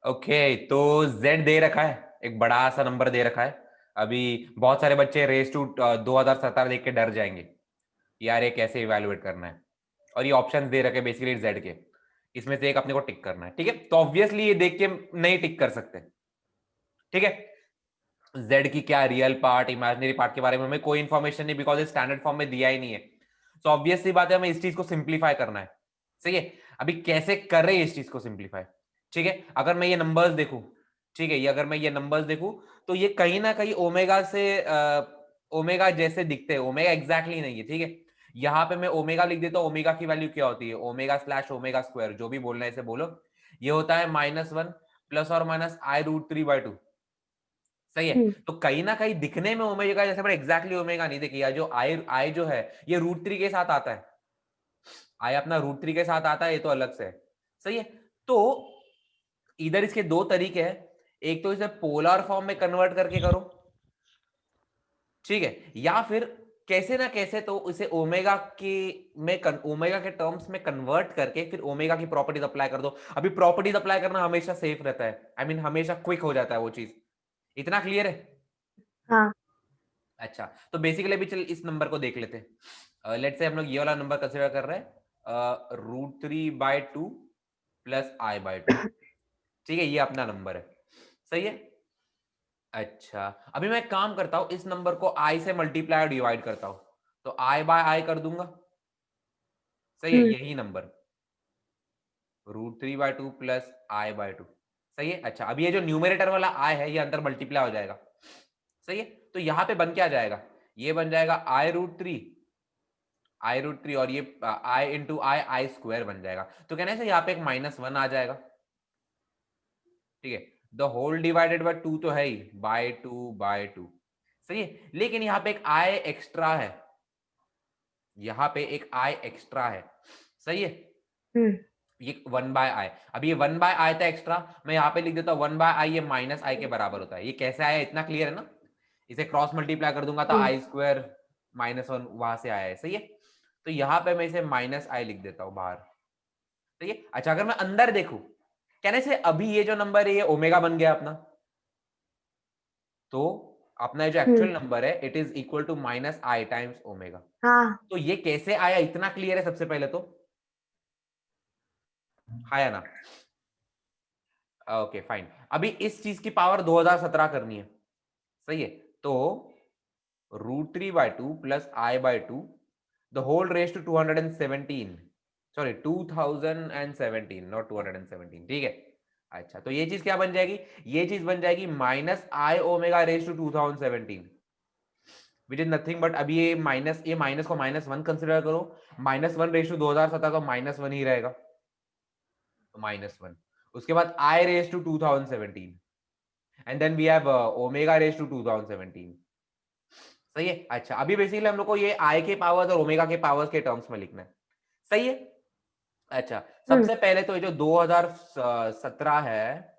Okay तो z दे रखा है, एक बड़ा सा नंबर दे रखा है। अभी बहुत सारे बच्चे रेस टू 2017 देख के डर जाएंगे, यार ये कैसे इवेलुएट करना है। और ये ऑप्शंस दे रखे बेसिकली z के, इसमें से एक अपने को टिक करना है। ठीक है, तो ऑब्वियसली ये देख के नहीं टिक कर सकते। ठीक है, z की क्या रियल पार्ट इमेजिनरी पार्ट के बारे में हमें कोई इंफॉर्मेशन नहीं, बिकॉज स्टैंडर्ड फॉर्म में दिया ही नहीं है। तो ऑब्वियस सी बात है, हमें इस चीज को सिंप्लीफाई करना है। सही है, अभी कैसे कर रहे हैं इस चीज को सिंप्लीफाई। ठीक है, अगर मैं ये नंबर्स देखूं, ठीक है, ये अगर मैं ये नंबर्स देखूं तो ये कहीं ना कहीं ओमेगा से ओमेगा जैसे दिखते हैं। ओमेगा एग्जैक्टली नहीं है। ठीक है, यहाँ पे मैं ओमेगा लिख देता हूँ। ओमेगा की वैल्यू क्या होती है, ओमेगा स्लैश ओमेगा स्क्वायर, जो भी बोलना है इसे बोलो। ये होता है -1 प्लस और माइनस I√3/2। सही है, हम्म। तो कहीं ना कहीं दिखने में ओमेगा जैसे, पर एग्जैक्टली ओमेगा नहीं। देखिए जो आई जो है ये √3 के साथ आता है। आई अपना √3 के साथ आता है, ये तो अलग से है। सही है, तो इधर इसके दो तरीके हैं। एक तो इसे पोलर फॉर्म में कन्वर्ट करके करो, ठीक है, या फिर कैसे ना कैसे तो इसे ओमेगा के ओमेगा के टर्म्स में कन्वर्ट करके फिर ओमेगा की प्रॉपर्टीज अप्लाई कर दो। अभी प्रॉपर्टीज अप्लाई करना हमेशा सेफ रहता है, आई मीन हमेशा क्विक हो जाता है वो चीज। इतना क्लियर है? हाँ। अच्छा, तो बेसिकली अभी चल इस नंबर को देख लेते हैं। लेट्स से हम लोग ये वाला नंबर कंसिडर कर रहे हैं, √3/2 प्लस I/2। ठीक है, ये अपना नंबर है। सही है, अच्छा अभी मैं काम करता हूं, इस नंबर को I से मल्टीप्लाई और डिवाइड करता हूं, तो I/I कर दूंगा। सही है, हम्म। यही नंबर √3/2 प्लस I/2। सही है, अच्छा अभी ये जो न्यूमरेटर वाला I है ये अंदर मल्टीप्लाई हो जाएगा। सही है, तो यहां पे बन क्या जाएगा, ये बन जाएगा I√3 और ये I/I² बन जाएगा। तो कहने से यहाँ पे एक -1 आ जाएगा। ठीक है, द होल डिवाइडेड बाय 2 तो है ही, बाय 2। सही है, लेकिन यहाँ पे एक I एक्स्ट्रा है, यहाँ पे एक I एक्स्ट्रा है। सही है, हम्म। ये 1/I, अभी ये 1/I था एक्स्ट्रा, मैं यहाँ पे लिख देता हूँ 1/I, ये -I के बराबर होता है। ये कैसे आया इतना क्लियर है ना, इसे क्रॉस मल्टीप्लाई कर दूंगा तो हम्म। I² -1 वहां से आया है। सही है, तो यहाँ पे मैं इसे -I लिख देता हूँ बाहर। सही है, अच्छा अगर मैं अंदर देखूं, कहने से अभी ये जो नंबर है ये ओमेगा बन गया अपना, तो अपना जो एक्चुअल हम्म। नंबर है it is equal to -I times omega. हाँ। तो ये कैसे आया इतना क्लियर है सबसे पहले तो, हाँ या ना? ओके फाइन, अभी इस चीज की पावर 2017 करनी है। सही है, तो √3/2 plus I/2 the whole raise to 217, sorry 2017 not 217। ठीक है, अच्छा तो ये चीज क्या बन जाएगी, ये चीज बन जाएगी -I omega raise to 2017, which is nothing but, अभी ये माइनस को -1 कंसिडर करो, -1 रेज टू 2017 तो -1 ही रहेगा, तो -1। उसके बाद I raise to 2017 and then we have omega raise to 2017। सही है, अच्छा अभी बेसिकली हम लोग को ये I के पावर्स और ओमेगा के पावर्स के टर्म्स में लिखना है। सही है, अच्छा हम्म। सबसे पहले तो ये जो 2017 है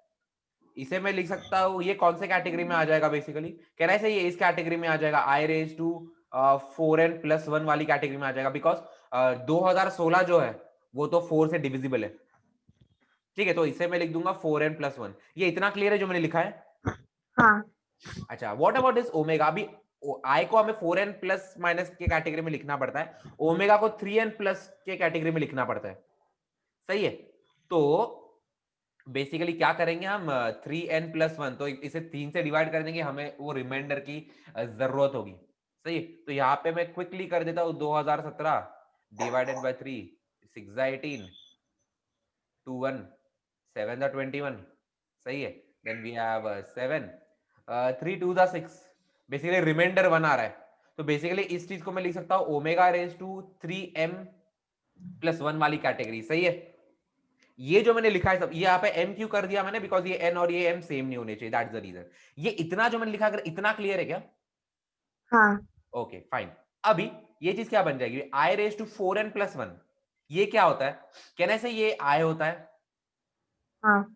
इसे मैं लिख सकता हूँ, ये कौन से कैटेगरी में आ जाएगा, बेसिकली कहना है ये इस कैटेगरी में आ जाएगा, I⁻⁴n+1 वाली कैटेगरी में आ जाएगा, बिकॉज 2016 जो है वो तो 4 से डिविजिबल है। ठीक है, तो इसे मैं लिख दूंगा 4n+1। ये इतना क्लियर है जो मैंने लिखा है? हाँ। अच्छा व्हाट अबाउट दिस ओमेगा, अभी आई को हमें 4n प्लस माइनस के कैटेगरी में लिखना पड़ता है, ओमेगा को 3n प्लस के कैटेगरी में लिखना पड़ता है। सही है, तो बेसिकली क्या करेंगे हम, 3n+1, तो इसे 3 से डिवाइड कर देंगे, हमें वो रिमाइंडर की जरूरत होगी। सही है, तो यहाँ पे मैं क्विकली कर देता हूँ 2017 डिवाइडेड बाय 3, 6 2 1 7 21। सही है, then we have 7 3 2 6, basically remainder 1 आ रहा है। तो बेसिकली इस चीज को मैं लिख सकता हूँ ओमेगा रेज टू 3m+1 वाली कैटेगरी। सही है, ये जो मैंने लिखा है सब, ये यहाँ पे m क्यों कर दिया मैंने, बिकॉज ये n और ये m सेम नहीं होने चाहिए, दैट्स द रीजन। ये इतना जो मैंने लिखा, अगर इतना क्लियर है क्या? हाँ। ओके फाइन, अभी ये चीज क्या बन जाएगी, I⁻⁴n+1, ये क्या होता है, कहने से ये I होता है, हाँ।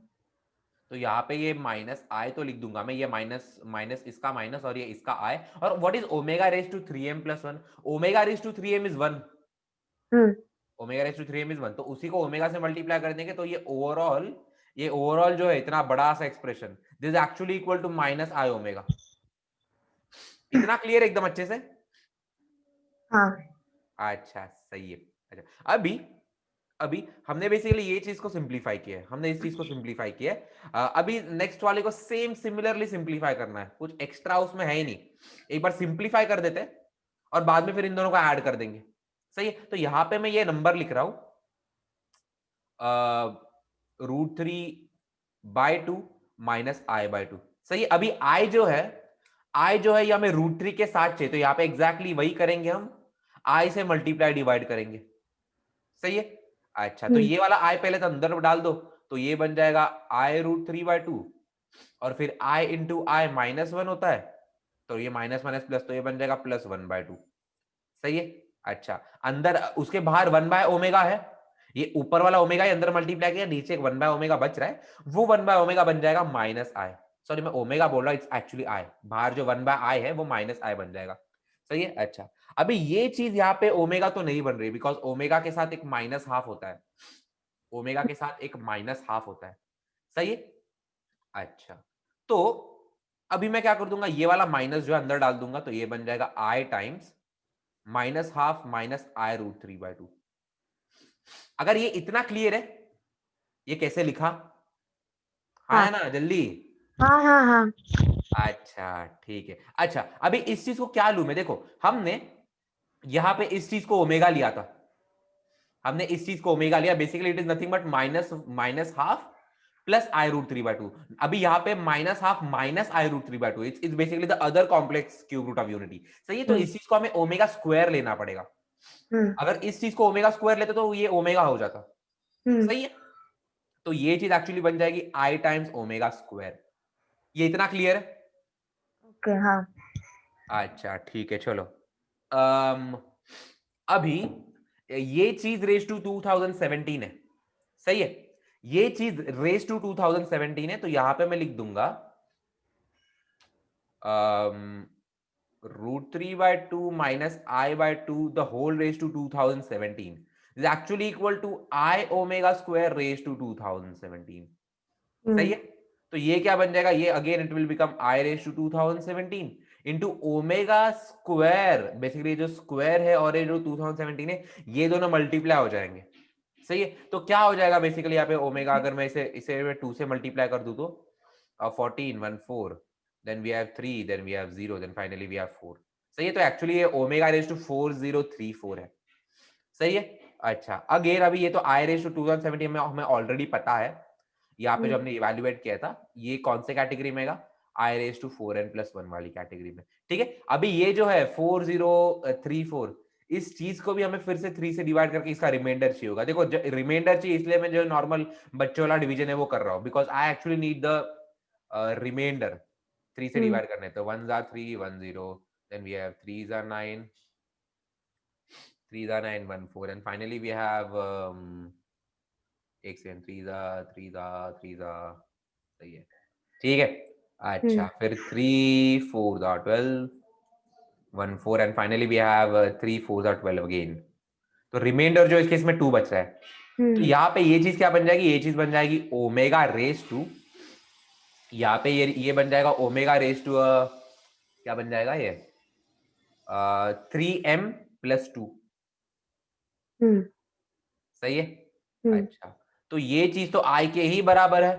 तो यहाँ पे ये -I तो लिख दूंगा मैं, ये माइनस माइनस इसका माइनस और ये इसका I। और what is omega raise to 3m+1, omega raise to 3m is 1, hmm. Omega raise to 3m is 1, तो उसी को ओमेगा से मल्टीप्लाई कर देंगे तो ये ओवरऑल ये ओवरऑल जो है इतना बड़ा सा expression, this is actually equal to minus I omega. इतना क्लियर एकदम अच्छे से? हाँ अच्छा सही है। अच्छा अभी अभी हमने बेसिकली ये चीज को सिंप्लीफाई किया है, हमने इस चीज को सिंप्लीफाई किया है। अभी नेक्स्ट वाले को सेम सिमिलरली सिंप्लीफाई करना है, कुछ एक्स्ट्रा उसमें है ही नहीं। एक बार सिंप्लीफाई कर देते हैं और बाद में फिर इन दोनों को ऐड कर देंगे। सही है, तो यहां पे मैं ये नंबर लिख रहा हूं √3/2 माइनस I/2। सही है, अभी I जो है ये हमें √3 के साथ चाहिए, तो यहाँ पे एग्जैक्टली वही करेंगे हम, I से मल्टीप्लाई डिवाइड करेंगे। सही है। अच्छा तो ये वाला I पहले तो अंदर डाल दो, तो ये बन जाएगा I√3/2 और फिर I इंटू I -1 होता है, तो ये माइनस माइनस प्लस, तो ये बन जाएगा +1/2। सही है। अच्छा अंदर उसके बाहर 1/ओमेगा है, ये ऊपर वाला ओमेगा ही अंदर मल्टीप्लाई किया, नीचे एक 1/ओमेगा बच रहा है, वो 1/ओमेगा बन जाएगा -I। सॉरी मैं ओमेगा बोल रहा हूँ, इट्स एक्चुअली I, बाहर जो 1/I है वो -I बन जाएगा। सही है। अच्छा अभी ये चीज यहाँ पे ओमेगा तो नहीं बन रही, बिकॉज ओमेगा के साथ एक -½ होता है, ओमेगा के साथ एक -½ होता है। सही है। अच्छा तो अभी मैं क्या कर दूंगा, ये वाला माइनस जो है अंदर डाल दूंगा, तो ये बन जाएगा I टाइम्स -½ माइनस I√3/2। अगर ये इतना क्लियर है, ये कैसे लिखा? हाँ हाँ है ना, जल्दी। हाँ हाँ हाँ अच्छा ठीक है। अच्छा अभी इस चीज को क्या लूं मैं, देखो हमने यहां पे इस चीज को ओमेगा लिया था, हमने इस चीज को ओमेगा लिया, basically it is nothing but -½ plus I√3/2। अभी यहाँ पे -½ minus I√3/2, it's basically the other complex cube root of unity. सही है, तो इस चीज को हमें ओमेगा स्क्वायर लेना पड़ेगा। अगर इस चीज को ओमेगा स्क्वायर लेते तो ये ओमेगा हो जाता। सही है, तो ये चीज एक्चुअली बन जाएगी I टाइम्स ओमेगा स्क्वायर। ये इतना क्लियर है? ओके हाँ अच्छा ठीक है चलो। अम, अभी ये चीज रेस टू 2017 है। सही है, ये चीज रेस टू 2017 है, तो यहां पे मैं लिख दूंगा √3/2 minus I/2 the whole raise to 2017 is actually equal to I omega square raise to 2017। सही है, तो ये क्या बन जाएगा, ये again it will become I raise to 2017 into omega square, basically जो स्क्वायर है और ये जो 2017 है, ये दोनों मल्टीप्लाई हो जाएंगे। सही है, तो क्या हो जाएगा बेसिकली यहाँ पे ओमेगा, अगर मैं इसे इसे 2 से मल्टीप्लाई कर दूं तो 14 1 4, then we have 3, then we have 0, then finally we have 4। सही है, तो एक्चुअली ये ओमेगा रेस टू 4034 है। सही है। अच्छा अगेन अभी ये तो I रेस टू 2017 में हमें ऑलरेडी पता है, यहाँ पे जो हमने इवेल्युएट किया था, ये कौन से कैटेगरी में I रेस टू 4n+1 वाली कैटेगरी में। ठीक है, अभी ये जो है 4034, इस चीज को भी हमें फिर से 3 से डिवाइड करके इसका रिमाइंडर चाहिए होगा। देखो रिमाइंडर चाहिए, इसलिए मैं जो नॉर्मल बच्चों वाला डिवीजन है वो कर रहा हूँ, because I actually need the remainder 3 से डिवाइड करने, तो 1s are 3 1 0, then we have 3s are 9 3s are 9 1 4, and finally we have एक सेकंड, 3s are सही है। ठीक है। अच्छा फिर 3 4s are 12 1 4, and finally we have 3 4s are 12 अगेन। तो रिमाइंडर जो इस केस में 2 बच रहा है, तो यहाँ पे ये चीज क्या बन जाएगी, ये चीज बन जाएगी ओमेगा रेस टू, यहाँ पे ये बन जाएगा ओमेगा रेस टू क्या बन जाएगा ये 3m+2। सही है। अच्छा तो ये चीज तो I के ही बराबर है।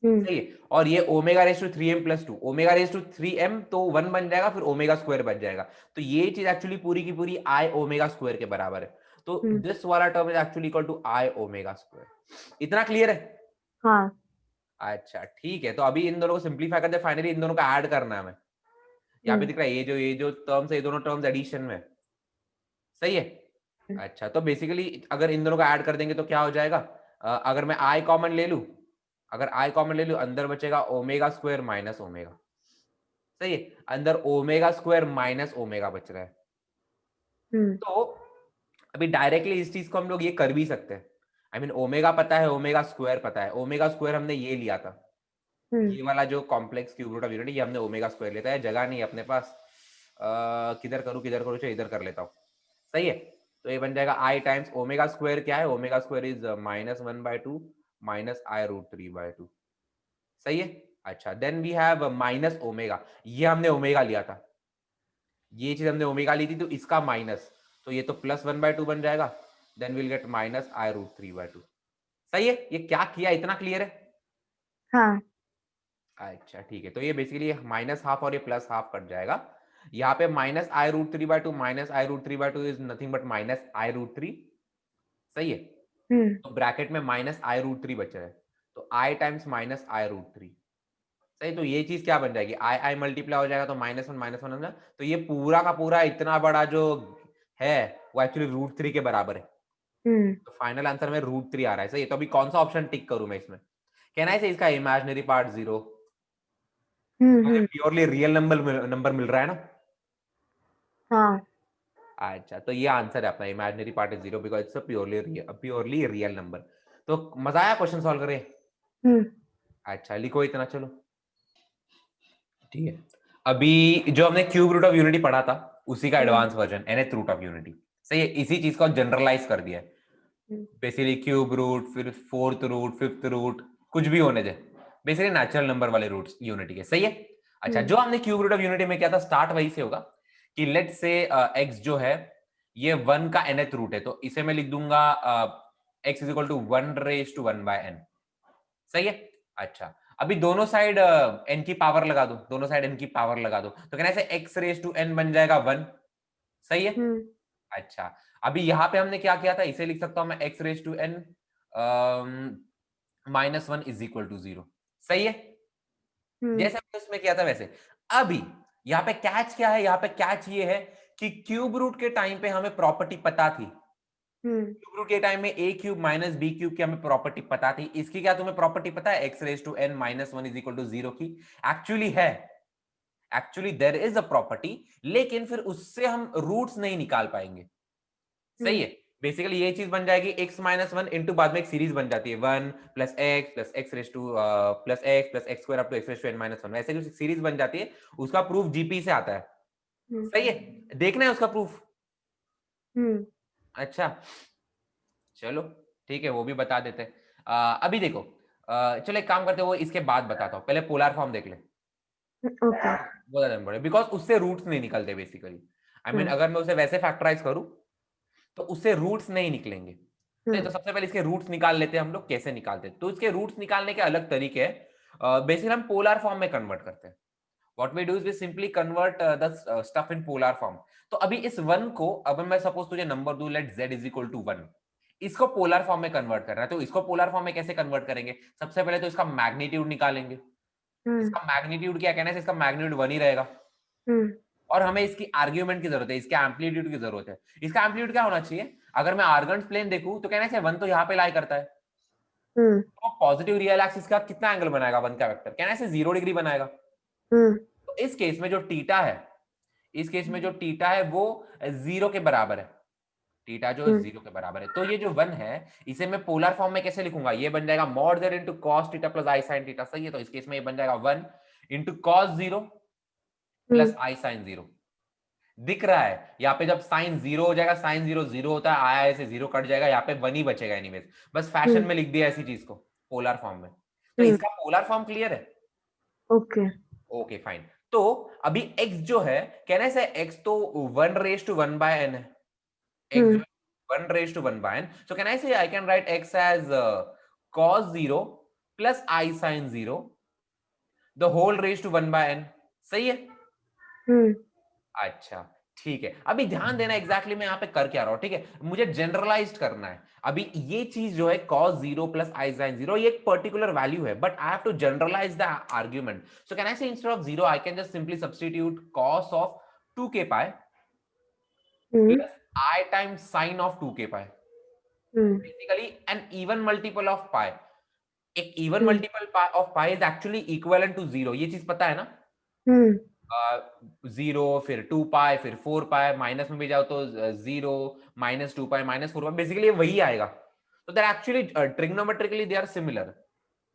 सही है, और ये omega raise to 3m+2, omega raise to 3m तो 1 बन जाएगा, फिर ओमेगा स्क्वायर बच जाएगा, तो ये चीज एक्चुअली पूरी की पूरी I ओमेगा स्क्वायर के बराबर है, तो दिस वाला term is actually equal to I omega square. इतना क्लियर है? हाँ अच्छा ठीक है, तो अभी इन दोनों को सिंप्लीफाई करते हैं, फाइनली इन दोनों को ऐड करना है हमें। यहाँ पे दिख रहा है ये जो टर्म्स है, ये दोनों टर्म्स एडिशन में। सही है। अच्छा तो बेसिकली अगर इन दोनों को ऐड कर देंगे तो क्या हो जाएगा, अगर मैं I कॉमन ले लूं, अगर I कॉमन ले लूं, अंदर बचेगा ओमेगा स्क्वायर माइनस ओमेगा। सही है, अंदर ओमेगा स्क्वायर माइनस ओमेगा बच रहा है। तो अभी डायरेक्टली इस चीज को हम लोग ये कर भी सकते हैं, आई मीन ओमेगा पता है, ओमेगा स्क्वायर पता है, ओमेगा स्क्वायर हमने ये लिया था, ये वाला जो complex cube root of unity, ये हमने ओमेगा स्क्वायर लेता है, जगह नहीं अपने पास, किधर करूँ चलो इधर कर लेता हूँ। सही है, तो ये बन जाएगा I टाइम्स ओमेगा स्क्वायर, क्या है omega square is -1/2 minus I root 3/2। सही है। अच्छा, then we have minus omega, ये हमने ओमेगा लिया था, ये चीज हमने ओमेगा ली थी, तो इसका माइनस, तो ये तो प्लस 1/2 बन जाएगा। Then will get minus I root 3/2। सही है। ये क्या किया, इतना क्लियर है? हाँ। अच्छा ठीक है, तो ये बेसिकली माइनस हाफ और ये प्लस हाफ कट जाएगा। यहाँ पे minus I root 3/2 minus I root 3/2 is nothing but minus I root 3। सही है। तो ब्रैकेट में माइनस आई रूट 3 बच रहा है, तो आई टाइम्स माइनस आई रूट 3। सही, तो ये चीज क्या बन जाएगी, आई आई मल्टीप्लाई हो जाएगा, तो -1 -1 हो जाएगा। तो ये पूरा का पूरा इतना बड़ा जो है वो एक्चुअली रूट 3 के बराबर है। तो फाइनल आंसर में रूट 3 आ रहा है। सही है, तो अभी कौन सा ऑप्शन टिक करूं मैं इसमें? कहना है इसका इमेजिनरी पार्ट 0, मुझे प्योरली रियल नंबर मिल रहा है ना। हाँ। अच्छा, तो ये आंसर है अपना, imaginary part is 0 because it's a purely real number. तो मजा आया क्वेश्चन सॉल्व करे? अच्छा, लिखो इतना, चलो ठीक है। अभी जो हमने क्यूब रूट ऑफ यूनिटी पढ़ा था उसी का advance version nth root of unity. सही है, इसी चीज को जनरलाइज कर दिया है। बेसिकली क्यूब रूट, फिर फोर्थ रूट, फिफ्थ रूट, कुछ भी होने दे, बेसिकली नेचुरल नंबर वाले रूट्स यूनिटी के। सही है। अच्छा, जो हमने क्यूब रूट ऑफ यूनिटी में किया था, स्टार्ट वही से होगा कि लेट से x जो है ये 1 का nth रूट है, तो इसे मैं लिख दूंगा x is equal to 1/n। सही है। अच्छा, अभी दोनों साइड n की पावर लगा दो, दोनों साइड n की पावर लगा दो, तो कहना है x⁻n बन जाएगा 1। सही है। अच्छा, अभी यहां पे हमने क्या किया था, इसे लिख सकता हूं मैं x⁻n -1 इज इक्वल टू 0। सही है, जैसे हमने उसमें किया था वैसे। अभी यहाँ पे कैच क्या है, यहाँ पे कैच ये है कि क्यूब रूट के टाइम पे हमें प्रॉपर्टी पता थी, क्यूब रूट के टाइम में a cube minus b cube की हमें प्रॉपर्टी पता थी। इसकी क्या तुम्हें प्रॉपर्टी पता है, x⁻n -1 इज इक्वल टू 0 की? एक्चुअली है, actually there is a property, लेकिन फिर उससे हम रूट्स नहीं निकाल पाएंगे। सही है, बेसिकली ये चीज बन जाएगी x-1 इंटू, बाद में एक सीरीज बन जाती है 1 plus x plus x raise to plus x plus x square up to x⁻n-1, वैसे कुछ सीरीज बन जाती है। उसका प्रूफ जीपी से आता है। सही है, देखना है उसका प्रूफ? अच्छा चलो ठीक है, वो भी बता देते हैं। अभी देखो, चलो एक काम करते हैं, वो इसके बाद बताता हूँ, पहले पोलर फॉर्म देख ले। वो ज्यादा इंपॉर्टेंट, बिकॉज उससे रूट्स नहीं निकलते बेसिकली। आई मीन अगर मैं उसे वैसे फैक्टराइज करूं तो उससे रूट्स नहीं निकलेंगे। तो सबसे पहले इसके रूट्स निकाल लेते हैं हम लोग। कैसे निकालते हैं, तो इसके रूट्स निकालने के अलग तरीके हैं। बेसिकली हम पोलर फॉर्म में कन्वर्ट करते हैं। What we do is we simply convert the stuff in polar form. तो अभी इस 1 को, अब मैं सपोज तुझे नंबर दूं, let z is equal to 1, इसको पोलर फॉर्म में कन्वर्ट करना है। तो इसको पोलर फॉर्म में कैसे कन्वर्ट करेंगे, सबसे पहले तो इसका मैग्नीट्यूड निकालेंगे। इसका मैग्नीट्यूड क्या कहना है, इसका मैग्नीट्यूड 1 ही रहेगा, और हमें इसकी आर्ग्यूमेंट की जरूरत है, इसके एम्पलीट्यूड की जरूरत है। इसका एम्पलीट्यूड क्या होना चाहिए, अगर मैं आर्गन्स प्लेन देखूं तो कहना है 1 तो यहाँ पे लाई करता है, तो पॉजिटिव रियल एक्सिस का कितना एंगल बनाएगा 1 का वेक्टर, कहना है 0 डिग्री बनाएगा। तो इस केस में जो थीटा है, इस केस में जो थीटा है वो 0 के बराबर है, थीटा जो 0 के बराबर है। तो ये जो 1 है इसे मैं पोलर फॉर्म में कैसे लिखूंगा, ये बन जाएगा mod z into cos theta plus i sin theta. सही है, तो इस केस में ये बन जाएगा 1 into cos 0 plus i sin 0। दिख रहा है यहाँ पे, जब साइन 0 हो जाएगा, साइन 0 0 होता है, आया से 0 कट जाएगा, यहाँ पे 1 ही बचेगा एनीवेज। बस फैशन में लिख दिया ऐसी चीज को पोलर फॉर्म में। तो इसका पोलर फॉर्म क्लियर है? ओके। Okay fine. तो अभी x जो है, कहना है x तो 1/1 है, x जो 1/1, so can I say I can write x as cos 0 plus I sin 0 the whole raised to 1/n। सही है। अच्छा ठीक है, अभी ध्यान देना एग्जैक्टली मैं यहाँ पे कर क्या रहा हूँ, ठीक है, मुझे जनरलाइज करना है। अभी ये चीज जो है cos 0 plus I sin 0, ये एक पर्टिकुलर वैल्यू है, but I have to generalize the argument. So can I say instead of 0 I can just simply substitute cos of 2k pi plus I times sin of 2k pi, basically an even multiple of pi। एक even multiple of pi is actually equivalent to 0, ये चीज पता है ना। 0 फिर 2 पाई फिर 4 पाई, minus में भी जाओ तो 0 -2 पाई -4 पाई, बेसिकली वही आएगा। तो they actually trigonometrically they are similar,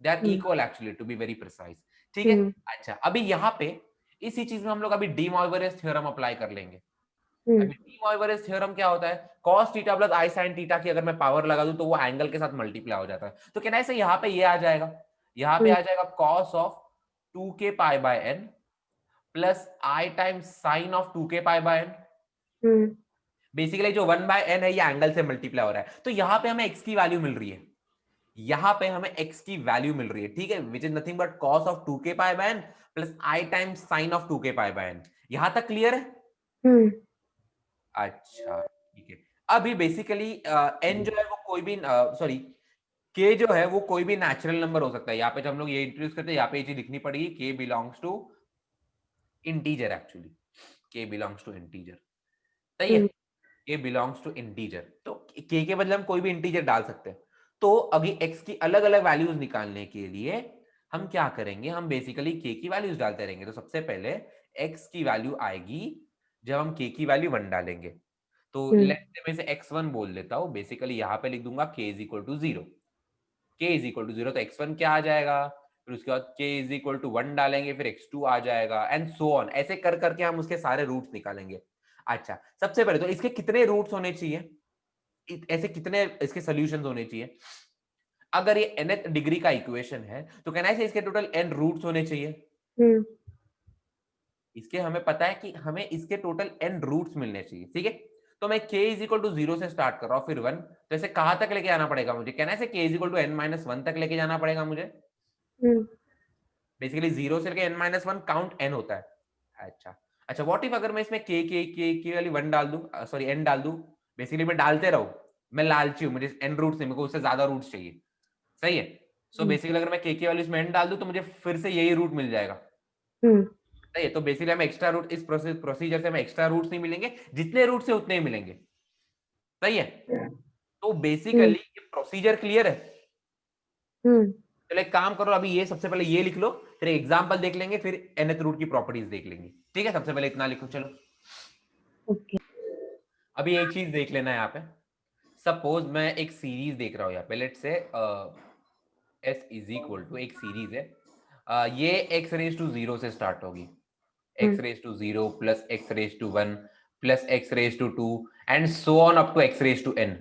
they are equal actually, to be very precise. ठीक है। अच्छा, अभी यहाँ पे इसी चीज में हम लोग अभी डी मॉर्गनस थ्योरम अप्लाई कर लेंगे। अभी डी मॉइवरेज थ्योरम क्या होता है, cos थीटा प्लस आई sin थीटा की अगर मैं पावर लगा दूं तो वो एंगल के साथ मल्टीप्लाई हो जाता है। तो कहना है से यहाँ पे ये आ जाएगा, यहाँ पे आ जाएगा cos of 2k pi by n plus I times sign of 2k pi by n। Basically जो 1 बाय n है ये एंगल से मल्टीप्लाई हो रहा है, तो यहाँ पे हमें x की वैल्यू मिल रही है, यहाँ पे हमें x की वैल्यू मिल रही है, ठीक है, विच is nothing but cos of 2k pi by n plus I times sign of 2k pi by n। यहां तक क्लियर है? अच्छा ठीक है। अभी बेसिकली n जो है वो कोई भी सॉरी k जो है वो कोई भी नेचुरल नंबर हो सकता है। यहाँ पे जब हम लोग ये इंट्रोड्यूस करते हैं यहाँ पे ये चीज लिखनी पड़ेगी, k belongs to integer, actually k belongs to integer, सही है, k बिलोंग्स टू इंटीजर। तो k के बदले हम कोई भी इंटीजर डाल सकते हैं। तो अभी x की अलग अलग वैल्यूज निकालने के लिए हम क्या करेंगे, हम बेसिकली k की वैल्यूज डालते रहेंगे। तो सबसे पहले x की वैल्यू आएगी जब हम k की वैल्यू 1 डालेंगे। तो लेट्स से मैं इसे x1 बोल देता हूँ, बेसिकली यहाँ पे लिख दूंगा k is equal to 0, k is equal to 0, तो x1 क्या आ जाएगा, फिर उसके बाद k इज इक्वल टू 1 डालेंगे, फिर x2 आ जाएगा एंड सो ऑन, ऐसे कर करके हम उसके सारे रूट्स निकालेंगे। अच्छा, सबसे पहले तो इसके कितने रूट्स होने चाहिए, ऐसे कितने इसके सॉल्यूशंस होने चाहिए। अगर ये nth डिग्री का इक्वेशन है तो कहना है इसके टोटल n रूट्स होने चाहिए। इसके हमें पता है कि हमें इसके टोटल n रूट्स मिलने चाहिए, ठीक है। तो मैं k इज इक्वल टू 0 से स्टार्ट कर रहा हूं, फिर 1, तो इसे कहां तक लेके आना पड़ेगा मुझे, कहना है k is equal to n minus 1 तक लेके जाना पड़ेगा मुझे। बेसिकली 0 से लेके n माइनस 1 काउंट n होता है। अच्छा अच्छा, व्हाट इफ अगर मैं इसमें k वाली 1 डाल दूं, सॉरी n डाल दूं, बेसिकली मैं डालते रहूं, मैं लालची हूं, मुझे n रूट्स नहीं, मेरे को उससे ज्यादा रूट्स चाहिए, सही है। सो बेसिकली अगर मैं k वाली इसमें n डाल दूं तो मुझे फिर से यही रूट मिल जाएगा, सही है। तो बेसिकली हमें एक्स्ट्रा रूट, इस प्रोसीजर से हमें एक्स्ट्रा रूट्स नहीं मिलेंगे, जितने रूट से उतने ही मिलेंगे, सही है। तो बेसिकली ये प्रोसीजर क्लियर है। चलो एक काम करो, अभी ये सबसे पहले ये लिख लो, फिर एग्जांपल देख लेंगे, फिर nth रूट की प्रॉपर्टीज देख लेंगे, ठीक है। सबसे पहले इतना लिखो, चलो। अभी एक चीज देख लेना है यहाँ पे, सपोज मैं एक सीरीज देख रहा हूँ यहाँ पे, let's say s is equal to, एक सीरीज है, ये x रेज टू 0 से स्टार्ट होगी, x raise to 0 plus x raise to 1 plus x raise to 2 and so on up to x raise to n,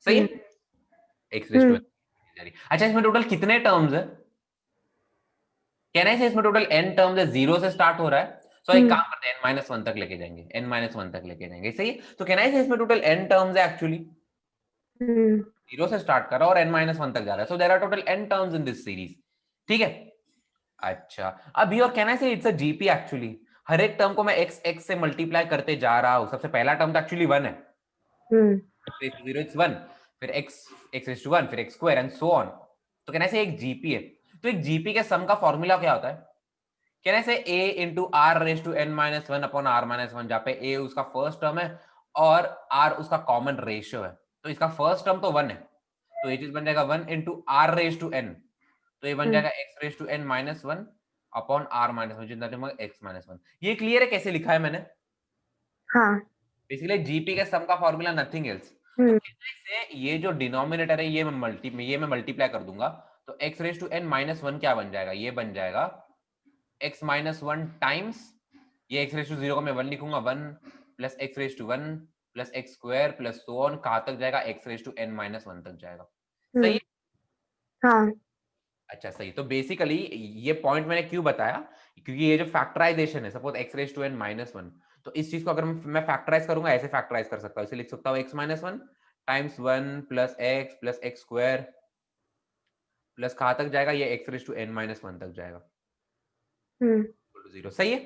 सही है। x raise to n। अच्छा, इसमें total कितने टर्म्स है, कहना है इसमें टोटल n टर्म्स है, 0 से स्टार्ट हो रहा है। सो एक काम करते हैं, n माइनस 1 तक लेके जाएंगे, n माइनस 1 तक लेके जाएंगे, सही है। तो कहना है इसमें टोटल n टर्म्स है, एक्चुअली 0 से स्टार्ट कर रहा है और n माइनस 1 तक जा रहा है, so there are total n terms in this series, ठीक है। अच्छा, अब योर कहना है इट्स अ जीपी, एक्चुअली हर एक टर्म को मैं x x से मल्टीप्लाई करते जा रहा हूं। सबसे पहला टर्म तो एक्चुअली 1 है, 0 इट्स 1, फिर x रेज टू 1, फिर x square and so on. तो कहना है एक जीपी है, तो एक जीपी के सम का फॉर्मूला क्या होता है, कहने से a into r raise to n minus 1 upon r minus 1, जहाँ पे a उसका फर्स्ट टर्म है और r उसका कॉमन रेशियो है। तो इसका फर्स्ट टर्म तो 1 है, तो ये चीज बन जाएगा 1 into r raise to n, तो ये बन जाएगा x raise to n minus 1 upon r minus 1, जितना x माइनस 1। ये क्लियर है कैसे लिखा है मैंने? हाँ। बेसिकली जीपी के सम का फॉर्मूला नथिंग एल्स, तो से ये जो डिनोमिनेटर है ये मैं मल्टीप्लाई कर दूंगा, तो x raise to n minus 1 क्या बन जाएगा, ये बन जाएगा x माइनस 1 टाइम्स, ये x रेज टू 0 को मैं 1 लिखूंगा, 1 plus x raise to 1 plus x square plus so on, कहां तक जाएगा, x raise to n minus 1 तक जाएगा, सही है। हाँ। अच्छा सही, तो बेसिकली ये पॉइंट मैंने क्यों बताया, क्योंकि ये जो फैक्टराइजेशन है, suppose x raise to n minus 1, तो इस चीज को अगर मैं फैक्टराइज करूंगा, ऐसे फैक्टराइज कर सकता हूँ, इसे लिख सकता हूँ x minus 1 times 1 plus x square plus कहां तक जाएगा, ये x raise to n minus 1 तक जाएगा, 0, सही है।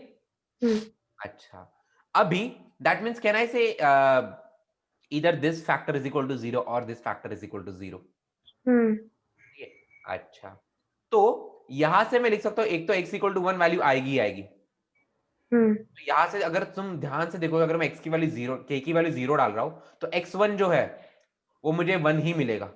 अच्छा, अभी दैट मीन्स कैन आई से either this factor is equal to 0 or this factor is equal to 0। अच्छा, तो यहां से मैं लिख सकता हूं, एक तो x इक्वल टू 1 वैल्यू आएगी आएगी, तो यहां से अगर तुम ध्यान से देखो, अगर मैं x की वैल्यू 0, k की वैल्यू 0 डाल रहा हूं, तो x1 जो है वो मुझे 1 ही मिलेगा।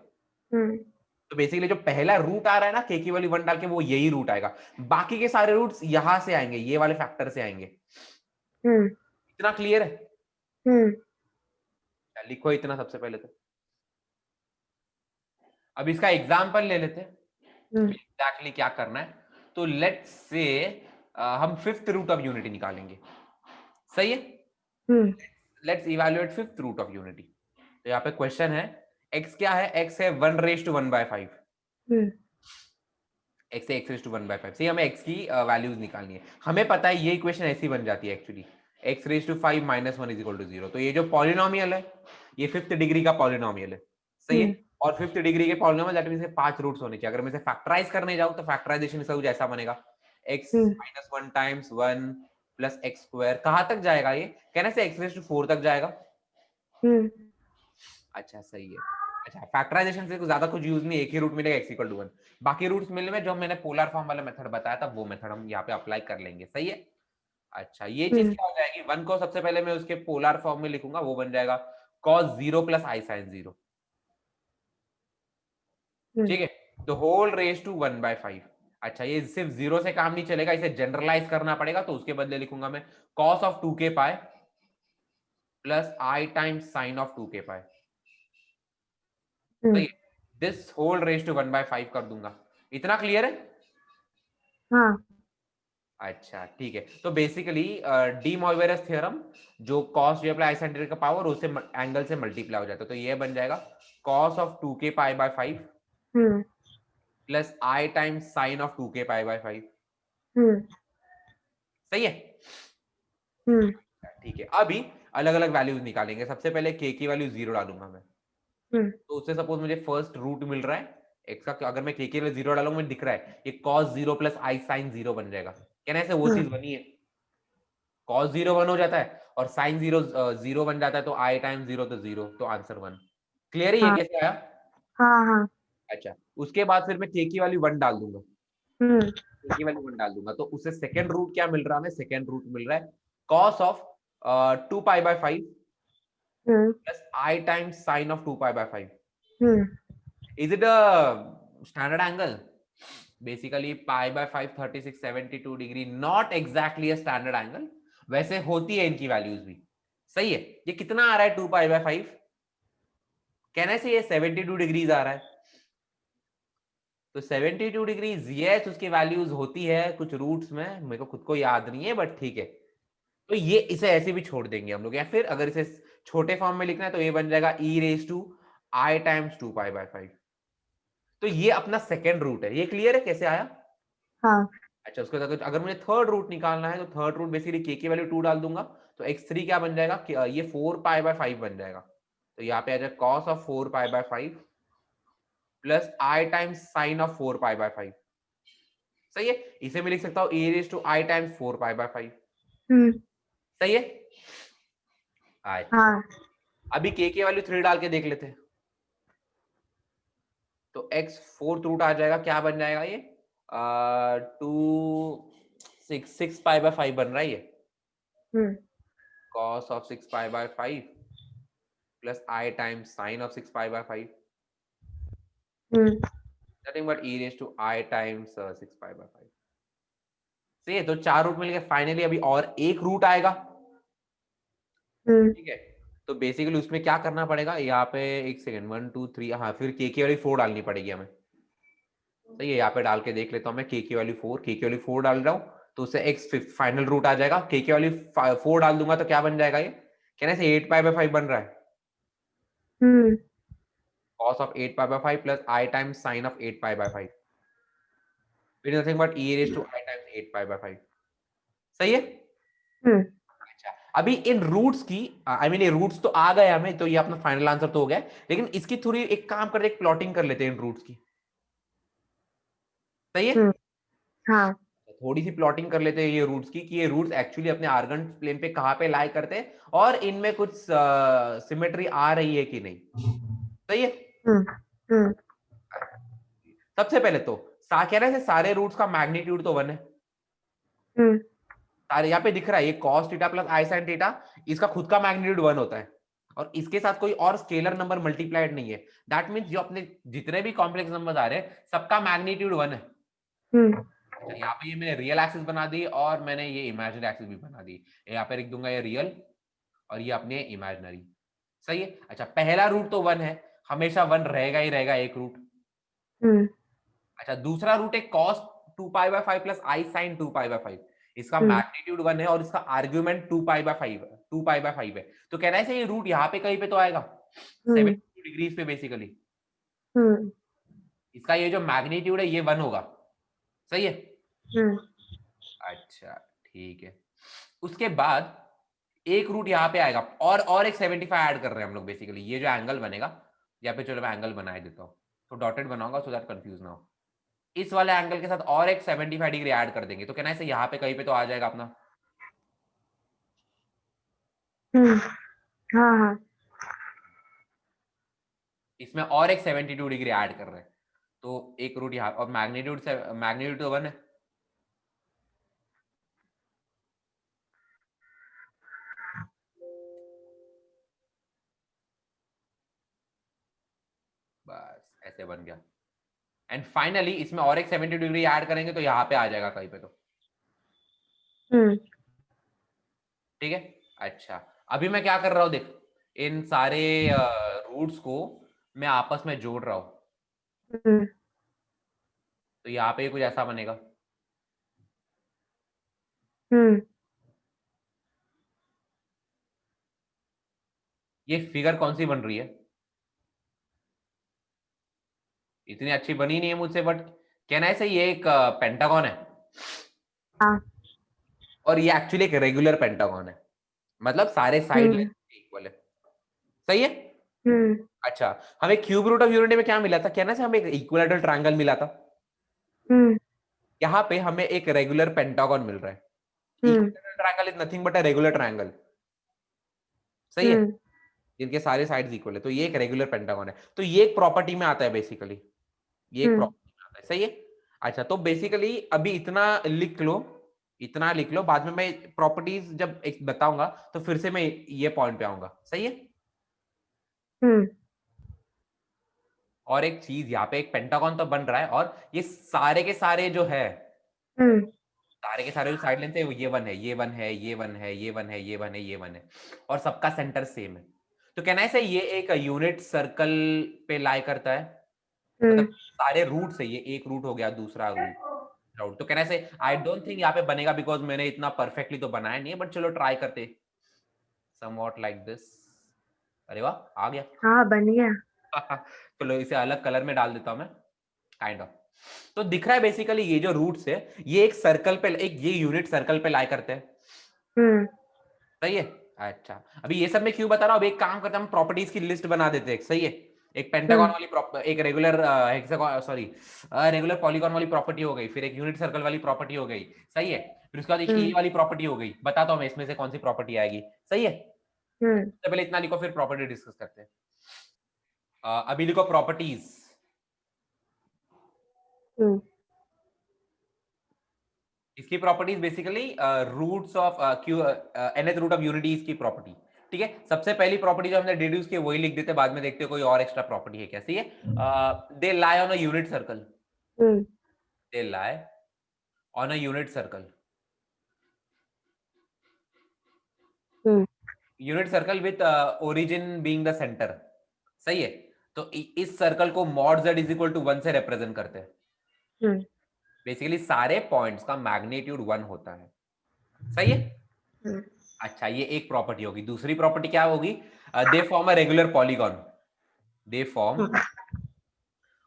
तो बेसिकली जो पहला रूट आ रहा है ना k की वैल्यू 1 डाल के, वो यही रूट आएगा, बाकी के सारे रूट्स यहां से आएंगे, ये वाले फैक्टर से आएंगे। इतना क्लियर है? लिखो इतना सबसे पहले तो। अब इसका एग्जाम्पल ले लेते हैं एग्जैक्टली क्या करना है। तो लेट्स से हम फिफ्थ रूट ऑफ यूनिटी निकालेंगे, सही है। Let's evaluate fifth root of unity. तो यहाँ पे क्वेश्चन है x क्या है, x है 1/1/5, x है x⁻1/5 से हमें x की वैल्यूज निकालनी है। हमें पता है ये इक्वेशन ऐसी बन जाती है एक्चुअली, x⁻5 - 1 = 0। तो ये जो पॉलिनोमियल है ये फिफ्थ डिग्री का पॉलिनोमियल है, सही है। और फिफ्थ डिग्री के पॉलिनोमियल दैट मींस 5 रूट्स होने चाहिए। अगर मैं इसे फैक्टराइज करने जाऊं तो फैक्टराइजेशन इसका कुछ ऐसा बनेगा, x-1 times 1 plus x square. कहां तक जाएगा ये, कहने से x⁻4 तक जाएगा। अच्छा सही है। अच्छा फैक्टराइजेशन से ज्यादा कुछ यूज नहीं, एक ही रूट मिलेगा x = 1। बाकी रूट्स मिलने में जो मैंने पोलर फॉर्म वाला मेथड बताया था वो मेथड हम यहाँ पे अप्लाई कर लेंगे, सही है। अच्छा ये चीज क्या हो जाएगी, 1 को सबसे पहले मैं उसके पोलर फॉर्म में लिखूंगा, वो बन जाएगा cos 0 + i sin 0, ठीक है। तो होल रेज टू 1/5। अच्छा ये सिर्फ 0 से काम नहीं चलेगा, इसे जनरलाइज करना पड़ेगा, तो उसके बदले लिखूंगा मैं cos of 2k pi plus i times sin of 2k pi, सही है। दिस होल रेज टू 1/5 कर दूंगा। इतना क्लियर है? हाँ। अच्छा ठीक है। तो बेसिकली डी मॉइवेरस थ्योरम, जो cos j + i sin का पावर उससे एंगल से मल्टीप्लाई हो जाता है, तो ये बन जाएगा cos of 2k pi/5 plus i times sin of 2k pi/5, सही है। ठीक है, अभी अलग अलग वैल्यूज निकालेंगे। सबसे पहले k की वैल्यू 0 डालूंगा मैं, तो उससे सपोज मुझे फर्स्ट रूट मिल रहा है x का, अगर मैं k की वैल्यू 0 डालूंगा मुझे दिख रहा है ये cos 0 + i sin 0 बन जाएगा। कहने से वो चीज बनी है, cos 0 1 हो जाता है और sin 0 0 बन जाता है, तो i टाइम्स 0 तो 0, तो आंसर 1। क्लियर है ये कैसे आया? हाँ। अच्छा उसके बाद फिर मैं k की वैल्यू 1 डाल दूंगा, k की वैल्यू 1 डाल दूंगा, तो उससे सेकंड रूट क्या मिल रहा है, हमें सेकंड रूट मिल रहा है cos of 2 pi/5 plus i times sin of 2 pi/5। Is it a standard angle? Basically pi/5 36 72 degree, not exactly a standard angle, वैसे होती है इनकी वैल्यूज भी, सही है। ये कितना आ रहा है 2 pi/5, कहने से ये 72 डिग्रीज आ रहा है, तो 72 डिग्रीज यस उसकी वैल्यूज होती है कुछ रूट्स में, मेरे को खुद को याद नहीं है बट ठीक है। तो ये इसे ऐसे भी छोड़ देंगे हम लोग, या फिर अगर इसे छोटे फॉर्म में लिखना है तो ये बन जाएगा e⁻i टाइम्स 2 pi/5। तो ये अपना सेकेंड रूट है, ये क्लियर है कैसे आया? हाँ। अच्छा उसके बाद अगर मुझे थर्ड रूट निकालना है तो थर्ड रूट बेसिकली k की वैल्यू 2 डाल दूंगा, तो x3 क्या बन जाएगा, ये 4 pi/5 बन जाएगा, तो यहाँ पे आ जाए cos of 4 pi/5 plus i times sign of 4 pi/5, सही है। इसे मैं लिख सकता हूँ e⁻i टाइम्स 4 pi/5, सही है। अच्छा अभी k की वैल्यू 3 डाल के देख लेते हैं, तो x फोर्थ रूट आ जाएगा, क्या बन जाएगा ये 6 pi/5 बन रहा है ये, cos of 6 pi/5 plus i times sin of 6 pi/5, nothing but e⁻i times 6 pi/5। सही है, तो 4 रूट मिल गए। फाइनली अभी और एक रूट आएगा, ठीक है। तो बेसिकली उसमें क्या करना पड़ेगा, यहाँ पे एक सेकेंड 1 2 3, हाँ फिर k की वैल्यू 4 डालनी पड़ेगी हमें, सही है। यहाँ पे डाल के देख लेता हूँ मैं, k की वैल्यू 4, k की वैल्यू 4 डाल रहा हूँ तो उससे x फाइनल रूट आ जाएगा, k की वैल्यू 4 डाल दूंगा तो क्या बन जाएगा ये, कहने से 8 pi/5 बन रहा है, cos of 8 pi/5 plus i times sin of 8 pi/5, it is nothing but e⁻i times 8 pi/5, सही है। अच्छा अभी इन रूट्स की आई मीन ये रूट्स तो आ गए हमें, तो ये अपना फाइनल आंसर तो हो गया, लेकिन इसकी थोड़ी एक काम करते, एक प्लॉटिंग कर लेते हैं इन रूट्स की, सही है। हाँ। थोड़ी सी प्लॉटिंग कर लेते हैं ये रूट्स की, कि ये रूट्स एक्चुअली अपने आर्गन प्लेन पे कहाँ पे लाई करते हैं और इनमें कुछ सिमेट्री आ रही है कि नहीं, सही है। सबसे पहले तो कह रहे थे सारे रूट्स का मैग्नीट्यूड तो 1 है, सारे यहाँ पे दिख रहा है ये cos theta plus i sin theta, इसका खुद का मैग्नीट्यूड 1 होता है और इसके साथ कोई और स्केलर नंबर मल्टीप्लाइड नहीं है। दैट मींस जो अपने जितने भी कॉम्प्लेक्स नंबर्स आ रहे हैं सबका मैग्नीट्यूड 1 है। अच्छा यहाँ पे ये मैंने रियल एक्सिस बना दी और मैंने ये इमेजिनरी एक्सिस भी बना दी, यहाँ पे लिख दूंगा ये रियल और ये अपने इमेजिनरी, सही है। अच्छा पहला रूट तो 1 है, हमेशा 1 रहेगा ही रहेगा एक रूट। अच्छा दूसरा रूट है cos 2 pi/5 plus i sin 2 pi/5, इसका मैग्नीट्यूड 1 है और इसका आर्ग्यूमेंट 2π/5 है, 2π/5 है। तो कहना है से ये रूट यहाँ पे कहीं पे तो आएगा 72 डिग्रीज पे बेसिकली। इसका ये जो मैग्नीट्यूड है ये 1 होगा, सही है। अच्छा ठीक है। उसके बाद एक रूट यहाँ पे आएगा और एक 75 ऐड कर रहे हैं हम लोग बेसिकली। ये जो एंगल बनेगा यहाँ पे, चलो मैं एंगल बना देता हूँ, तो डॉटेड बनाऊंगा सो दैट कंफ्यूज ना हो। इस वाले एंगल के साथ और एक 75 डिग्री ऐड कर देंगे, तो कहना है से यहाँ पे कहीं पे तो आ जाएगा अपना। हाँ हाँ। इसमें और एक 72 डिग्री ऐड कर रहे हैं, तो एक रूट यहाँ, और मैग्नीट्यूड से मैग्नीट्यूड तो 1 है। बस ऐसे बन गया। एंड फाइनली इसमें और एक 70 डिग्री ऐड करेंगे तो यहाँ पे आ जाएगा कहीं पे तो। ठीक है। अच्छा अभी मैं क्या कर रहा हूँ देख, इन सारे रूट्स को मैं आपस में जोड़ रहा हूँ, तो यहाँ पे कुछ ऐसा बनेगा। ये फिगर कौन सी बन रही है, इतनी अच्छी बनी नहीं है मुझसे, बट कहना है सही, ये एक पेंटागन है। हाँ। और ये एक्चुअली एक रेगुलर पेंटागन है, मतलब सारे साइड इक्वल है, सही है। अच्छा हमें क्यूब रूट ऑफ यूनिटी में क्या मिला था, कहना से हमें एक इक्विलैटरल ट्रायंगल मिला था। यहाँ पे हमें एक रेगुलर पेंटागन मिल रहा है। Equilateral triangle is nothing but a regular triangle, सही है, जिनके सारे साइड्स इक्वल है। तो ये एक रेगुलर पेंटागन है, तो ये एक प्रॉपर्टी में आता है बेसिकली, ये एक प्रॉपर्टी में आता है, सही है। अच्छा तो बेसिकली अभी इतना लिख लो, इतना लिख लो, बाद में मैं प्रॉपर्टीज जब एक बताऊंगा तो फिर से मैं ये पॉइंट पे आऊंगा, सही है। और एक चीज, यहाँ पे एक पेंटागन तो बन रहा है, और ये सारे के सारे जो है, सारे के सारे जो साइड लेंथ है, ये 1 है, ये 1 है, ये 1 है, ये 1 है, ये 1 है, ये 1 है, और सबका सेंटर सेम है। तो कहना है से ये एक यूनिट सर्कल पे लाई करता है, मतलब सारे रूट से ये एक रूट हो गया, दूसरा रूट। तो कहना है से आई डोंट थिंक यहाँ पे बनेगा, बिकॉज मैंने इतना परफेक्टली तो बनाया नहीं है, बट चलो ट्राई करते, समवॉट लाइक दिस। अरे वाह आ गया। हाँ बन गया। चलो इसे अलग कलर में डाल देता हूं मैं, काइंड ऑफ। तो दिख रहा है बेसिकली ये जो रूट्स है ये एक सर्कल पे, एक ये यूनिट सर्कल पे लाई करते हैं, सही है। अच्छा अभी ये सब मैं क्यों बता रहा हूँ, एक काम करते हैं हम प्रॉपर्टीज की लिस्ट बना देते हैं, सही है। एक पेंटागन वाली एक regular hexagon, sorry regular polygon वाली प्रॉपर्टी हो गई, फिर एक यूनिट सर्कल वाली प्रॉपर्टी हो गई, सही है। फिर उसके बाद एक ए वाली प्रॉपर्टी हो गई, बताता हूँ मैं इसमें से कौन सी प्रॉपर्टी आएगी, सही है। तो पहले इतना लिखो, फिर प्रॉपर्टी डिस्कस करते हैं। अभी लिखो प्रॉपर्टीज। इसकी properties basically roots of Q, nth root of unity इसकी प्रॉपर्टी, ठीक है। सबसे पहली प्रॉपर्टी जो हमने डिड्यूस की वही लिख देते, बाद में देखते हैं कोई और एक्स्ट्रा प्रॉपर्टी है क्या, सही है। They lie on a unit circle, they lie on a unit circle, unit circle with origin being the centre, सही है। तो इस सर्कल को mod z is equal to 1 से रिप्रेजेंट करते हैं। बेसिकली सारे पॉइंट्स का मैग्नीट्यूड 1 होता है, सही है। अच्छा ये एक प्रॉपर्टी होगी। दूसरी प्रॉपर्टी क्या होगी, they form a regular polygon, they form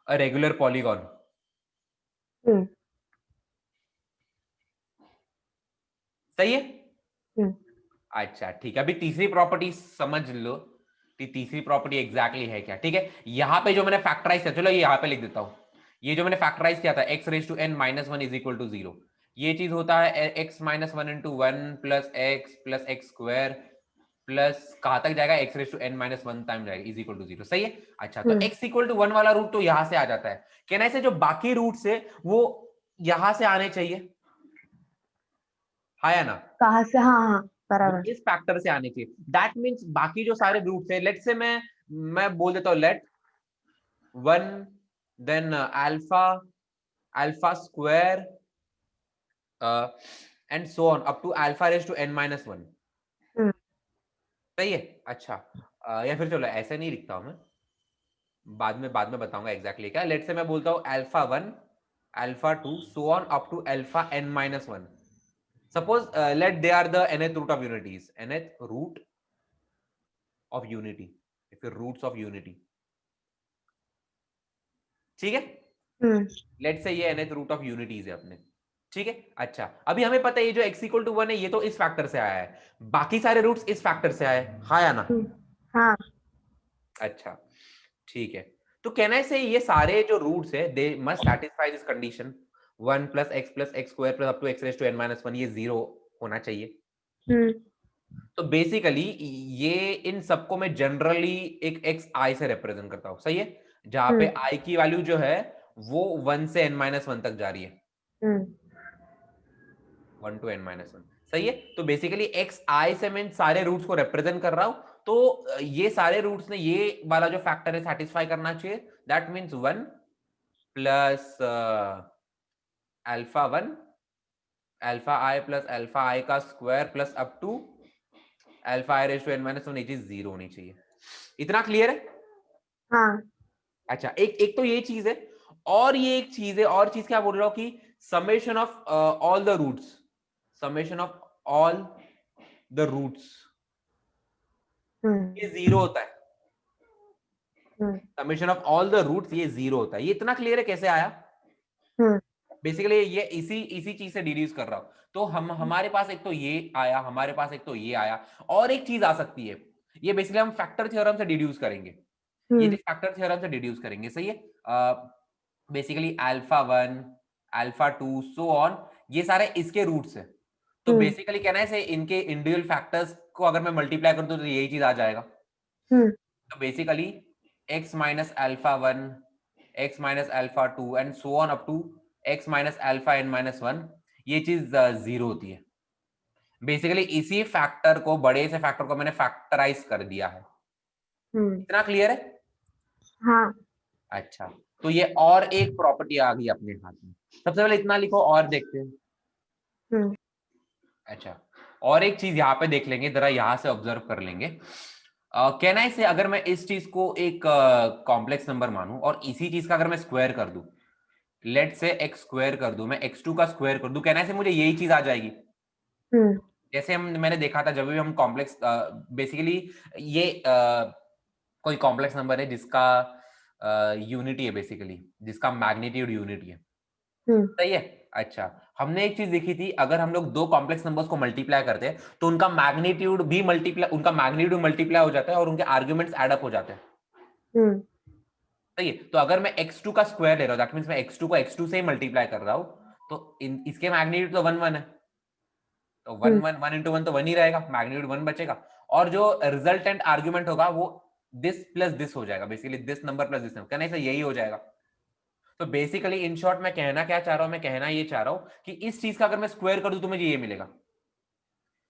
a regular polygon, सही है। अच्छा ठीक है, अभी तीसरी प्रॉपर्टी समझ लो कि तीसरी प्रॉपर्टी एग्जैक्टली है क्या, ठीक है। यहां पे जो मैंने फैक्टराइज किया, चलो ये यहां पे लिख देता हूं, ये जो मैंने फैक्टराइज किया था x raise to n minus 1 is equal to 0, ये चीज होता है x minus 1 into 1 plus x square plus कहां तक जाएगा, x raise to n minus 1 time जाएगा इज इक्वल टू 0, सही है। अच्छा तो x इक्वल टू 1 वाला रूट तो यहां से आ जाता है, कहना है जो बाकी रूट से वो यहां से आने चाहिए, हाँ या ना, कहाँ से? हाँ हाँ बराबर। इस फैक्टर से आने चाहिए। दैट मींस बाकी जो सारे रूट्स है, लेट से मैं बोल देता हूं let 1 then alpha, alpha square and so on up to alpha raise to n minus 1, सही है। अच्छा या फिर चलो ऐसे नहीं लिखता हूं मैं, बाद में बताऊंगा एग्जैक्टली क्या। लेट से मैं बोलता हूं alpha 1 alpha 2 so on up to alpha n minus 1, Suppose let they are the nth root of unities, nth root of unity, या फिर roots of unity. ठीक है, लेट से ये nth रूट ऑफ यूनिटीज है अपने. ठीक है, अच्छा अभी हमें पता है ये जो x इक्वल टू 1 है ये तो इस फैक्टर से आया है, बाकी सारे रूट्स इस फैक्टर से आए. हाँ या ना? हाँ. अच्छा ठीक है, तो कहना है से ये सारे जो रूट्स है they must satisfy this condition 1 plus x square plus up to x raise to n minus 1 ये 0 होना चाहिए. तो बेसिकली ये इन सबको मैं जनरली एक एक्स आई से रिप्रेजेंट करता हूं. सही है, जहां पे आई की वैल्यू जो है वो 1 से n माइनस 1 तक जा रही है. 1 टू n माइनस 1. सही है, तो बेसिकली एक्स आई से मैं सारे रूट्स को रिप्रेजेंट कर रहा हूं. तो ये सारे रूट्स ने ये वाला जो फैक्टर है सैटिस्फाई करना चाहिए. That means 1 plus alpha 1 alpha i का square plus up to alpha i raise to n minus 1 ये चीज 0 होनी चाहिए. इतना क्लियर है? हाँ. अच्छा, एक तो ये चीज है, और ये एक चीज है, और चीज क्या बोल रहा हूं कि summation of all the roots, summation of all the roots ये 0 होता है. Summation of all the roots ये 0 होता है. ये इतना क्लियर है कैसे आया? बेसिकली ये इसी चीज से डिड्यूस कर रहा हूं. तो हमारे पास एक तो ये आया, हमारे पास एक तो ये आया, और एक चीज आ सकती है. ये बेसिकली हम फैक्टर थ्योरम से डिड्यूस करेंगे. ये फैक्टर थ्योरम से डिड्यूस करेंगे. सही है, basically alpha 1 alpha 2 so on ये सारे इसके रूट्स है. तो बेसिकली कहना है से इनके इंडिविजुअल फैक्टर्स को अगर मैं मल्टीप्लाई कर दूं तो यही चीज आ जाएगा. तो basically x minus alpha 1 x minus alpha 2 and so on up to x minus alpha n minus 1 ये चीज 0 होती है. बेसिकली इसी फैक्टर को, बड़े से फैक्टर को मैंने फैक्टराइज कर दिया है. इतना क्लियर है? हाँ. अच्छा, तो ये और एक प्रॉपर्टी आ गई अपने हाथ में. सबसे पहले इतना लिखो और देखते हैं. अच्छा, और एक चीज यहाँ पे देख लेंगे, जरा यहाँ से ऑब्जर्व कर लेंगे. कहना है से अगर मैं इस चीज को एक कॉम्प्लेक्स नंबर मानूं और इसी चीज का अगर मैं स्क्वायर कर दूं, लेट से एक्स स्क्वायर कर दूं, मैं x2 का स्क्वायर कर दूं, कहना है से मुझे यही चीज आ जाएगी. जैसे मैंने देखा था जब भी हम कॉम्प्लेक्स, बेसिकली ये कोई कॉम्प्लेक्स नंबर है जिसका यूनिटी है, बेसिकली जिसका मैग्नीट्यूड यूनिटी है. सही है, अच्छा हमने एक चीज देखी थी, अगर हम लोग दो कॉम्प्लेक्स नंबर्स को मल्टीप्लाई करते हैं तो उनका मैग्नीट्यूड भी मल्टीप्लाई हो जाता है और उनके आर्ग्यूमेंट्स एड अप हो जाते हैं. सही है, तो अगर मैं x2 का स्क्वायर ले रहा हूं, दैट मींस मैं x2 को x2 से ही मल्टीप्लाई कर रहा हूं, तो इसके मैग्नीट्यूड तो 1 1 है. तो 1 1 1 इंटू 1 तो 1 ही रहेगा, मैग्नीट्यूड 1 बचेगा. और जो रिजल्टेंट आर्ग्यूमेंट होगा वो दिस प्लस दिस हो जाएगा, basically this number plus this number, कहने से यही हो जाएगा. तो बेसिकली इन शॉर्ट मैं कहना क्या चाह रहा हूं, मैं कहना ये चाह रहा हूं कि इस चीज का अगर मैं स्क्वायर कर दूं तो मुझे ये मिलेगा.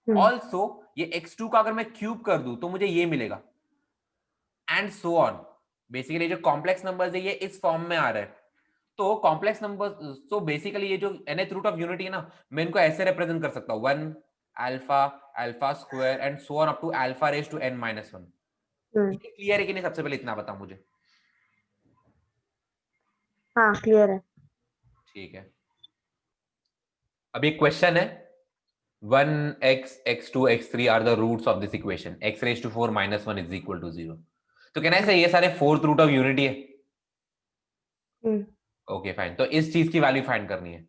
ऑल्सो ये x2 का अगर मैं क्यूब कर दूं तो मुझे ये मिलेगा, एंड सो ऑन. बेसिकली जो कॉम्प्लेक्स नंबर्स है ये इस फॉर्म में आ रहा है. तो कॉम्प्लेक्स नंबर्स, तो बेसिकली ये जो nth रूट ऑफ यूनिटी है ना, मैं इनको ऐसे रिप्रेजेंट कर सकता हूं, 1 alpha alpha square and so on up to alpha raise to n minus 1. ये क्लियर है कि नहीं? सबसे पहले इतना बताओ मुझे. हाँ, क्लियर है. ठीक है, अब एक क्वेश्चन है, 1x x2 x3 are the roots of this equation, x raise to 4 minus 1 is equal to 0. तो कहना है ये सारे फोर्थ रूट ऑफ यूनिटी है. ओके फाइन, तो इस चीज की वैल्यू फाइंड करनी है.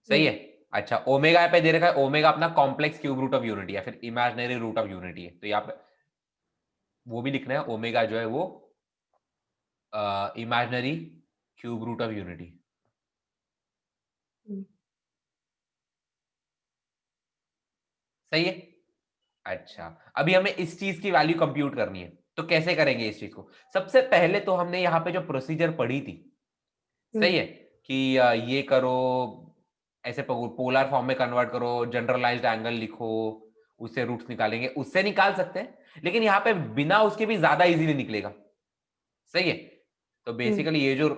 सही है, अच्छा ओमेगा पे दे रखा है, ओमेगा अपना complex cube root of unity है, फिर इमेजिनरी रूट ऑफ यूनिटी है. तो यहाँ पे वो भी लिखना है, ओमेगा जो है वो imaginary cube root of unity. सही है, अच्छा अभी हमें इस चीज की वैल्यू कंप्यूट करनी है. तो कैसे करेंगे इस चीज को? सबसे पहले तो हमने यहाँ पे जो प्रोसीजर पढ़ी थी, सही है, कि ये करो, ऐसे पोलर फॉर्म में कन्वर्ट करो, जनरलाइज्ड एंगल लिखो, उससे रूट्स निकालेंगे, उससे निकाल सकते हैं, लेकिन यहाँ पे बिना उसके भी ज्यादा इजीली निकलेगा. सही है, तो बेसिकली ये जो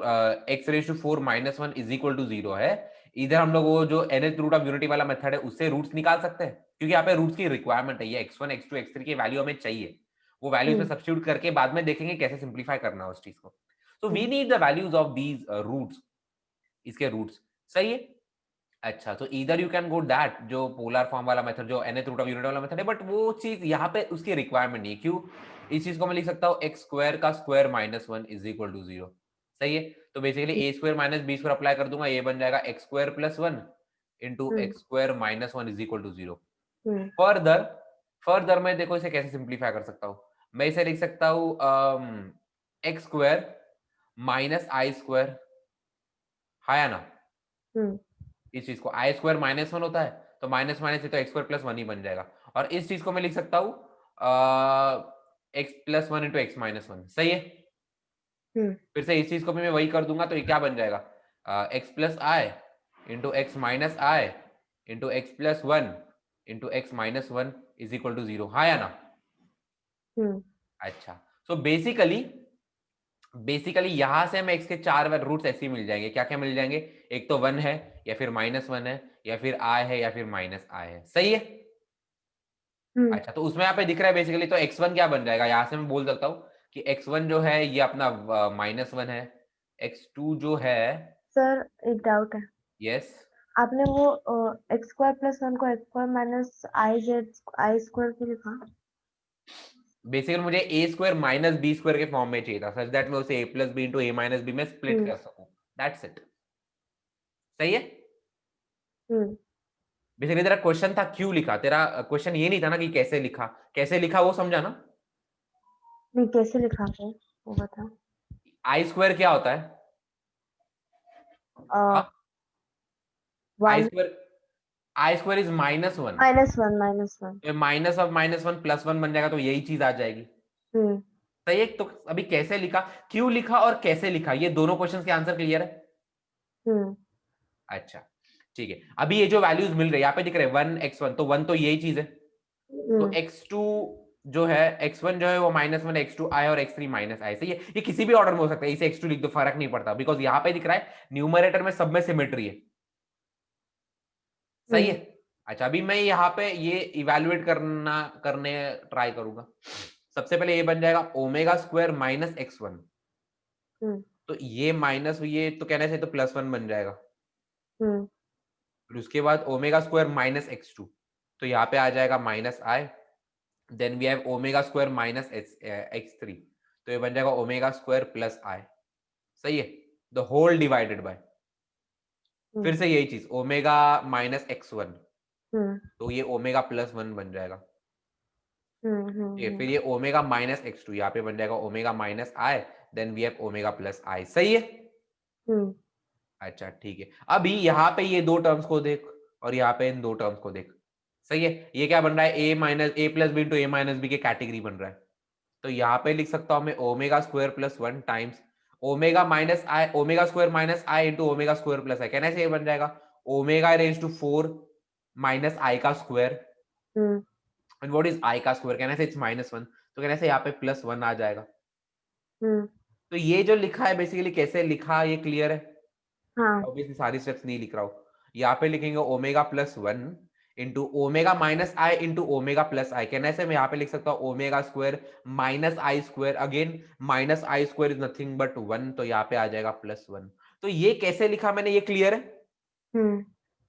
x raise to 4 minus 1 is equal to 0 है, इधर हम लोग वो जो nth रूट ऑफ यूनिटी वाला मेथड है उससे रूट्स निकाल सकते हैं, क्योंकि यहाँ पे रूट्स की रिक्वायरमेंट है. ये x1 x2 x3 की वैल्यू हमें चाहिए, वो वैल्यू में सब्स्टिट्यूट करके बाद में देखेंगे कैसे सिंप्लीफाई करना है उस चीज को. So we need the values of these roots, इसके रूट्स. सही है, अच्छा, तो either you can go that जो पोलर फॉर्म वाला मेथड, जो nth रूट ऑफ यूनिट वाला मेथड है, बट वो चीज यहाँ पे उसकी रिक्वायरमेंट नहीं है। क्यों? इस चीज को मैं लिख सकता हूँ एक्स स्क्वायर का square minus one is equal to zero. सही है, तो basically a square minus b square apply कर दूंगा, ये बन जाएगा x square plus one into x square minus one is equal to zero. Further further मैं देखो इसे कैसे सिंप्लीफाई कर सकता हूँ। मैं इसे लिख सकता हूँ x square minus i square, है ना? इस चीज को आई स्क्वायर माइनस वन होता है, तो माइनस माइनस से तो एक्स स्क्वायर प्लस वन ही बन जाएगा। और इस चीज को मैं लिख सकता हूँ x plus one into x minus one. सही है, फिर से इस चीज को भी मैं वही कर दूंगा, तो ये क्या बन जाएगा? X plus i into x minus i into x plus one into x minus one is equal to zero, हाँ या ना? अच्छा, सो बेसिकली यहां से हमें एक्स के चार रूट्स ऐसे ही मिल जाएंगे। क्या क्या मिल जाएंगे? एक तो वन है, या फिर माइनस वन है, या फिर आई है, या फिर माइनस आई है। सही है। अच्छा, तो उसमें यहाँ पे दिख रहा है बेसिकली, तो x1 क्या बन जाएगा? यहाँ से मैं बोल सकता हूँ कि x1 जो है ये अपना माइनस वन है, x2 जो है, सर एक डाउट है, यस, आपने वो एक्स स्क्वायर प्लस वन को x square minus i square क्यों लिखा? बेसिकली मुझे a square minus b square के फॉर्म में चाहिए था, सच दैट मैं उसे a plus b into a minus b में स्प्लिट कर सकूं, दैट्स इट। सही है। बेसिकली तेरा क्वेश्चन था क्यों लिखा, तेरा क्वेश्चन ये नहीं था ना कि कैसे लिखा, कैसे लिखा वो समझा ना? नहीं, कैसे लिखा फिर वो बता। आई स्क्वायर क्या होता है? I one square, I square is minus one, minus one. Minus of minus one plus one बन जाएगा, तो यही चीज आ जाएगी। सही है, तो अभी कैसे लिखा, क्यों लिखा और कैसे लिखा, ये दोनों क्वेश्चंस के आंसर क्लियर है? अच्छा ठीक है, अभी ये जो वैल्यूज मिल रही है यहाँ पे दिख रहे हैं वन एक्स वन, तो वन तो यही चीज है, तो एक्स टू जो है, एक्स वन जो है वो माइनस वन, एक्स टू आई और एक्स थ्री माइनस आई। सही है, ये किसी भी ऑर्डर में हो सकता है, इसे एक्स टू लिख दो, फर्क नहीं पड़ता, बिकॉज यहाँ पे दिख रहा है न्यूमरेटर में सब में सिमेट्री है। सही है। अच्छा, अभी मैं यहाँ पे ये इवेल्युएट करने ट्राई करूंगा। सबसे पहले ये बन जाएगा omega square minus x one, तो ये माइनस, ये तो कहने से तो प्लस वन बन जाएगा। फिर उसके बाद omega square minus x two, तो यहाँ पे आ जाएगा minus i, then we have omega square minus x three, तो ये बन जाएगा ओमेगा स्क्वायर प्लस आई। सही है, द होल डिवाइडेड बाय, फिर से यही चीज ओमेगा माइनस एक्स वन, तो ये ओमेगा प्लस वन बन जाएगा। फिर ये ओमेगा माइनस एक्स टू, यहाँ पे बन जाएगा omega minus i, then we have omega plus i. सही है। अच्छा ठीक है, अभी यहाँ पे ये दो टर्म्स को देख और यहाँ पे इन दो टर्म्स को देख। सही है, ये क्या बन रहा है? ए minus A plus b into a minus B के कैटेगरी बन रहा है, तो यहाँ पे लिख सकता हूँ मैं omega square plus one times omega minus I, omega square minus i into omega square plus i. कहने से ये बन जाएगा omega raise to four minus i का square, and what is i का स्क्वायर? कहने से इट्स माइनस वन, तो कहने से यहाँ पे प्लस वन आ जाएगा। तो ये जो लिखा है बेसिकली कैसे लिखा, ये क्लियर है? ऑब्वियसली सारी स्टेप्स नहीं लिख रहा हूँ। यहाँ पे लिखेंगे omega plus one into omega minus i into omega plus i. कहने से मैं यहाँ पे लिख सकता हूँ omega square minus i square, again minus i square is nothing but one, तो यहाँ पे आ जाएगा प्लस वन। तो ये कैसे लिखा मैंने, ये क्लियर है?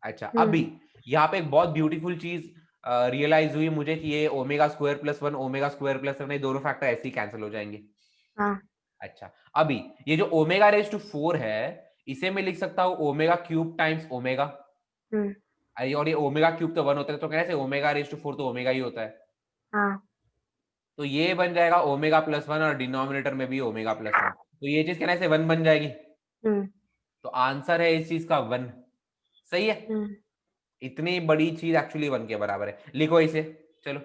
अच्छा, अभी यहाँ पे एक बहुत ब्यूटीफुल चीज रियलाइज हुई मुझे कि ये omega square plus one, omega square plus one, ये दोनों फैक्टर ऐसे ही कैंसिल हो जाएंगे। अच्छा, अभी ये जो ओमेगा रेज टू फोर है, इसे मैं लिख सकता हूँ ओमेगा क्यूब टाइम्स ओमेगा, और ये ओमेगा क्यूब तो वन होता है, तो कैसे ओमेगा रेज टू फोर तो ओमेगा ही होता है। तो ये बन जाएगा ओमेगा प्लस वन, और डिनोमिनेटर में भी ओमेगा प्लस वन, तो ये चीज कहने से वन बन जाएगी, तो आंसर है इस चीज का वन। सही है, इतनी बड़ी चीज एक्चुअली वन के बराबर है, लिखो इसे। चलो